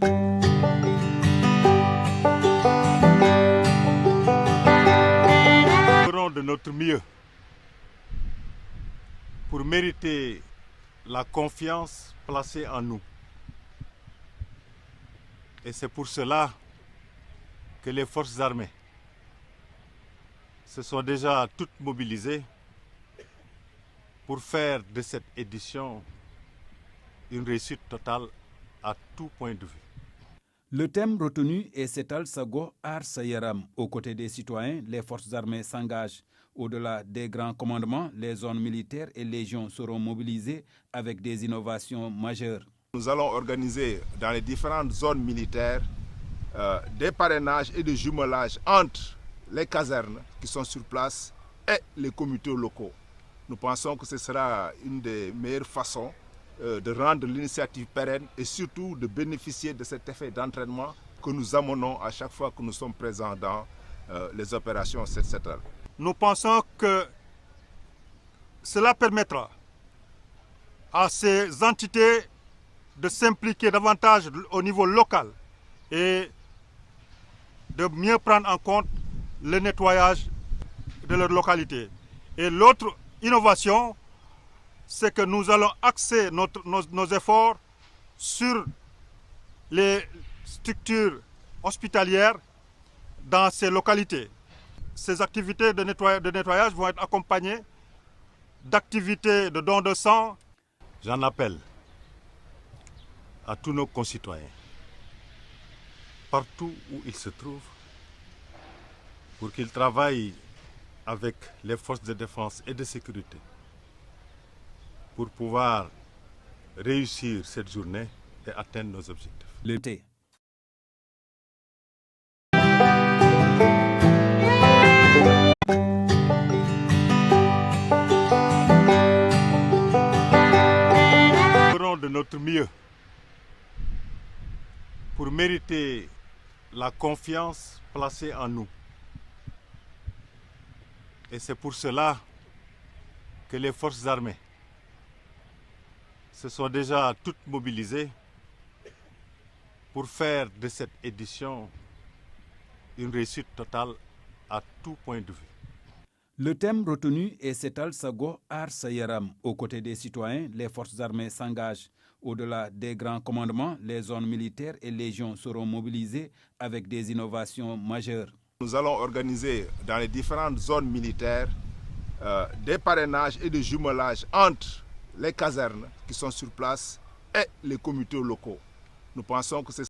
Nous ferons de notre mieux pour mériter la confiance placée en nous. Et c'est pour cela que les forces armées se sont déjà toutes mobilisées pour faire de cette édition une réussite totale à tout point de vue. Le thème retenu est Setal Sago Aar Sa Yaram. Aux côtés des citoyens, les forces armées s'engagent. Au-delà des grands commandements, les zones militaires et légions seront mobilisées avec des innovations majeures. Nous allons organiser dans les différentes zones militaires des parrainages et des jumelages entre les casernes qui sont sur place et les comités locaux. Nous pensons que ce sera une des meilleures façons de rendre l'initiative pérenne et surtout de bénéficier de cet effet d'entraînement que nous amenons à chaque fois que nous sommes présents dans les opérations Setal. Nous pensons que cela permettra à ces entités de s'impliquer davantage au niveau local et de mieux prendre en compte le nettoyage de leur localité. Et l'autre innovation, c'est que nous allons axer nos efforts sur les structures hospitalières dans ces localités. Ces activités de nettoyage vont être accompagnées d'activités de don de sang. J'en appelle à tous nos concitoyens, partout où ils se trouvent, pour qu'ils travaillent avec les forces de défense et de sécurité pour pouvoir réussir cette journée et atteindre nos objectifs. Le thé. Nous ferons de notre mieux pour mériter la confiance placée en nous. Et c'est pour cela que les forces armées se sont déjà toutes mobilisées pour faire de cette édition une réussite totale à tout point de vue. Le thème retenu est Setal Sago Aar Sa Yaram. Aux côtés des citoyens, les forces armées s'engagent. Au-delà des grands commandements, les zones militaires et légions seront mobilisées avec des innovations majeures. Nous allons organiser dans les différentes zones militaires des parrainages et des jumelages entre les casernes qui sont sur place et les comités locaux. Nous pensons que c'est